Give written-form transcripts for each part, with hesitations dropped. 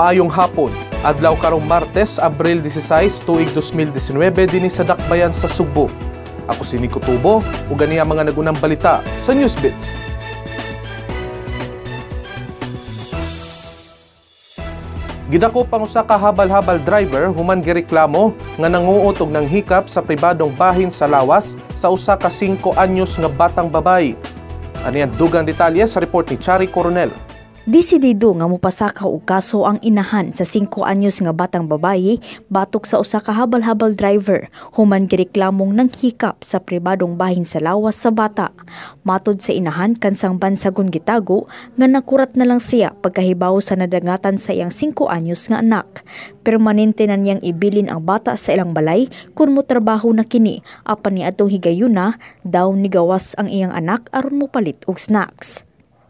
Maayong hapon, adlaw karong Martes, Abril 16, tuig 2019 dinhi sa Dakbayan sa Subo. Ako si Nico Tubo ug ganiya mga nagunang balita sa Newsbeats. Gidako pang usa ka habal-habal driver human gireklamo nga nanguot og nanghikap sa pribadong bahin sa lawas sa usa ka 5 anyos nga batang babay. Aniang dugang detalye sa report ni Chari Coronel. Desidido nga mopasaka og kaso ang inahan sa 5 anyos nga batang babayi batok sa usa ka habal-habal driver human gireklamong nanghikap sa pribadong bahin sa lawas sa bata. Matod sa inahan kansang bansagon gitago nga nakurat na lang siya pagkahibaw sa nadangatan sa iyang 5 anyos nga anak. Permanente na niyang ibilin ang bata sa ilang balay kun motrabaho na kini apan niadtong higayuna daw nigawas ang iyang anak aron mopalit og snacks.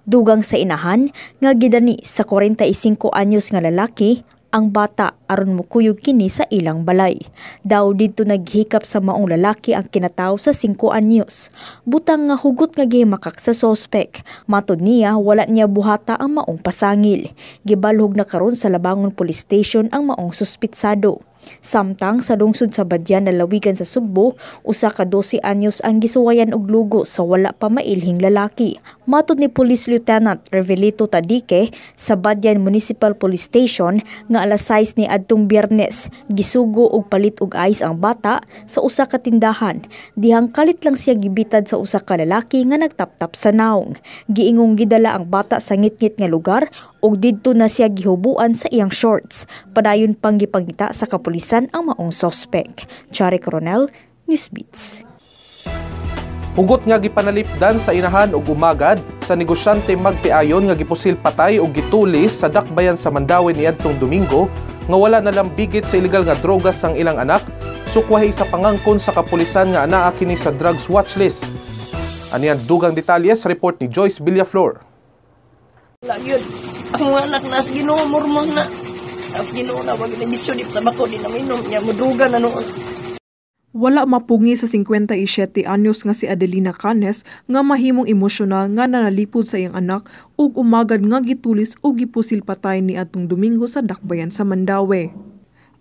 Dugang sa inahan nga gidani sa 45 anyos nga lalaki ang bata aron mukuyog kini sa ilang balay. Daw didto naghikap sa maong lalaki ang kinatawo sa 5 anyos. Butang nga hugot nga gihimakak sa sospek. Matod niya wala niya buhata ang maong pasangil. Gibalhog na karon sa Labangon Police Station ang maong suspitsado. Samtang sa lungsod sa Badyan na lawigan sa Subo, usa ka 12 anyos ang gisuwayan og lugo sa wala pa mailhing lalaki. Matod ni Police Lieutenant Revelito Tadike sa Badyan Municipal Police Station nga alas 6 ni adtong Biyernes, gisugo og palit og ice ang bata sa usa ka tindahan. Dihang kalit lang siya gibitad sa usa ka lalaki nga nagtaptap sa naong. Giingong gidala ang bata sa ngit-ngit nga lugar ug didto na siya gihubuan sa iyang shorts. Padayon pang gipangita sa kapulisan ang maong sospek. Chari Coronel, Newsbeats. Hugot nga gipanalipdan sa inahan ug umagad sa negosyante magtiayon nga gipusil patay ug gitulis sa Dakbayan sa Mandawi niadtong Domingo nga wala na lambigit sa illegal nga drogas ang ilang anak, sukwahi sa pangangkon sa kapulisan nga anaa kini sa drugs watchlist. Aniang dugang detalye sa report ni Joyce Villaflor. Yun, ang anak na as Ginoo mormon na. As Ginoo na wag na bisyo di tabako di na minom niya muduga na noon. Wala mapungi sa 57 anyos nga si Adelina Canes nga mahimong emosyonal nga nanalipod sa iyang anak ug umagad nga gitulis ug gipusil patay ni atong Domingo sa Dakbayan sa Mandawi.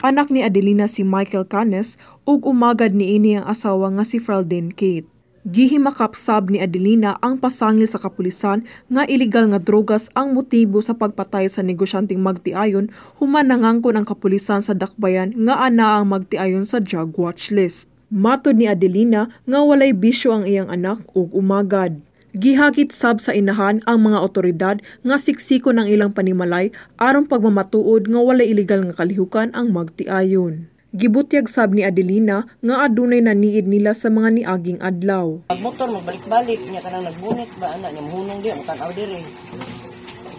Anak ni Adelina si Michael Canes ug umagad niini ang asawa nga si Fraldine Kate. Gihimakap sab ni Adelina ang pasangil sa kapulisan nga illegal nga drogas ang motibo sa pagpatay sa negosyanteng magtiayon human nangangkon ang kapulisan sa Dakbayan nga anaa ang magtiayon sa drug watch list. Matod ni Adelina nga walay bisyo ang iyang anak ug umagad. Gihagit sab sa inahan ang mga otoridad nga siksikon ang ilang panimalay aron pagmamatuod nga walay illegal nga kalihukan ang magtiayon. Gibutyag sab ni Adelina nga adunay naniid nila sa mga niaging adlaw. Motor magbalik-balik niya kanang nagbunit ba ana niya mohunong di ang tan-aw dire.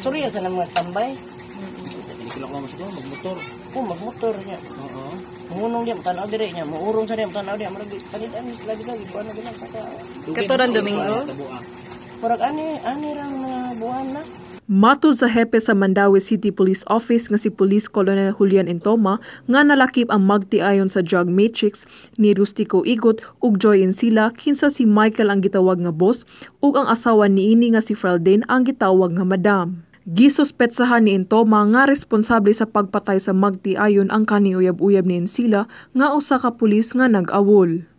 Sorry sa mga standby. Dili ko lang magmotor. Magmotor niya. Mohunong di ang tan-aw dire niya, muurong sa niya tan-aw di marag panidan mis lagi buwan na bilang kata. Katuran Domingo. Murag ani rang buwan na. Matod sa hepe sa Mandawi City Police Office nga si Police Colonel Julian Entoma nga nalakip ang magtiayon sa drug matrix ni Rustico Igot ug Joy Encila kinsa si Michael ang gitawag nga boss ug ang asawa niini nga si Fraldine ang gitawag nga madam. Gisuspetsahan ni Entoma nga responsable sa pagpatay sa magtiayon ang kaning uyab-uyab ni Encila nga usa ka pulis nga nag-awol.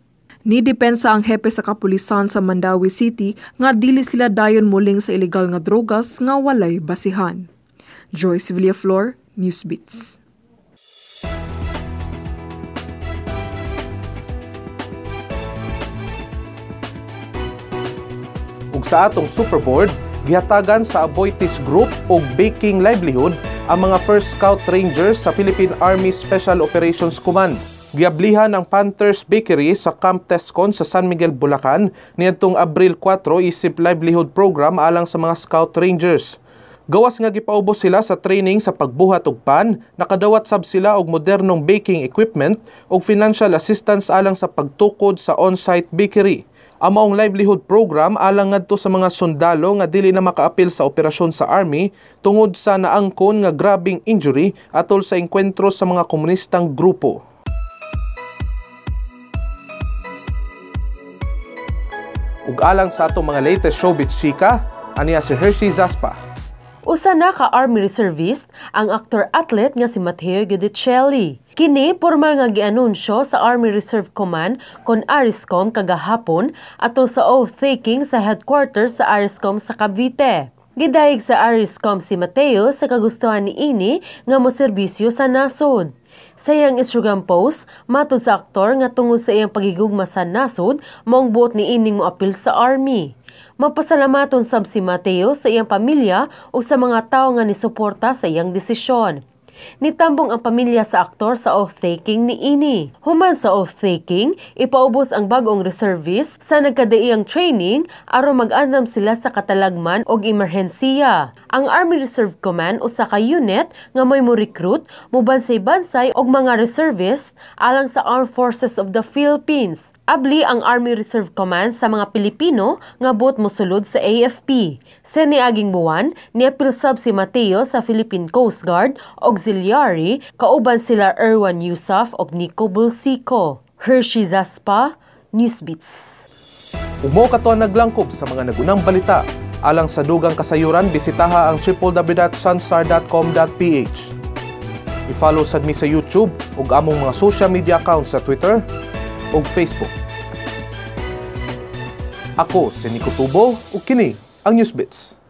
Nidepensa ang hepe sa kapulisan sa Mandawi City nga dili sila dayon muling sa illegal nga drogas nga walay basihan. Joyce Villaflor, Newsbeats. Ug sa atong Superboard, gihatagan sa Aboitiz Group og Baking Livelihood ang mga First Scout Rangers sa Philippine Army Special Operations Command. Giablihan ang Panthers Bakery sa Camp Tescon sa San Miguel, Bulacan niadtong Abril 4 isip livelihood program alang sa mga Scout Rangers. Gawas nga gipaubos sila sa training sa pagbuhat og pan, nakadawat sab sila og modernong baking equipment ug financial assistance alang sa pagtukod sa on-site bakery. Ang maong livelihood program alang ngadto sa mga sundalo nga dili na makaapil sa operasyon sa Army tungod sa naangkon nga grabing injury atol sa engkwentro sa mga komunistang grupo. Ug alang sa atong mga latest showbiz chika, aniya si Hershey Zaspa. Usa na ka Army Reservist ang actor-athlete nga si Mateo Guidicelli. Kini formal nga gianunsyo sa Army Reserve Command kon ARISCOM kagahapon atol sa oath-taking sa headquarters sa ARISCOM sa Cavite. Gidayeg sa ARISCOM si Mateo sa kagustuhan niini nga moserbisyo sa nasod. Sa iyang Instagram post, matud sa aktor nga tungod sa iyang pagigugma sa nasod, maong buot niining mo apil sa Army. Mapasalamaton sab si Mateo sa iyang pamilya o sa mga tao nga nisuporta sa iyang desisyon. Nitambong ang pamilya sa aktor sa oath-taking niini. Human sa oath-taking, ipaubos ang bagong reservist sa nagkadaiyang training aron mag-andam sila sa katalagman og emerhensiya. Ang Army Reserve Command usa ka unit nga may mo-recruit, mobansay-bansay og mga reservist alang sa Armed Forces of the Philippines. Abli ang Army Reserve Command sa mga Pilipino nga buot mosulod sa AFP. Sa niaging buwan, niapil sab si Mateo sa Philippine Coast Guard Auxiliary, kauban sila Erwan Yusuf og Nico Bulsico. Hershey Zaspa, Newsbeats. Umo katuan naglangkob sa mga nagunang balita. Alang sa dugang kasayuran, bisitaha ang www.sunstar.com.ph. I-follow sad mi sa YouTube ug among mga social media accounts sa Twitter ug Facebook. Ako si Nico Tubo ug kini ang Newsbeats.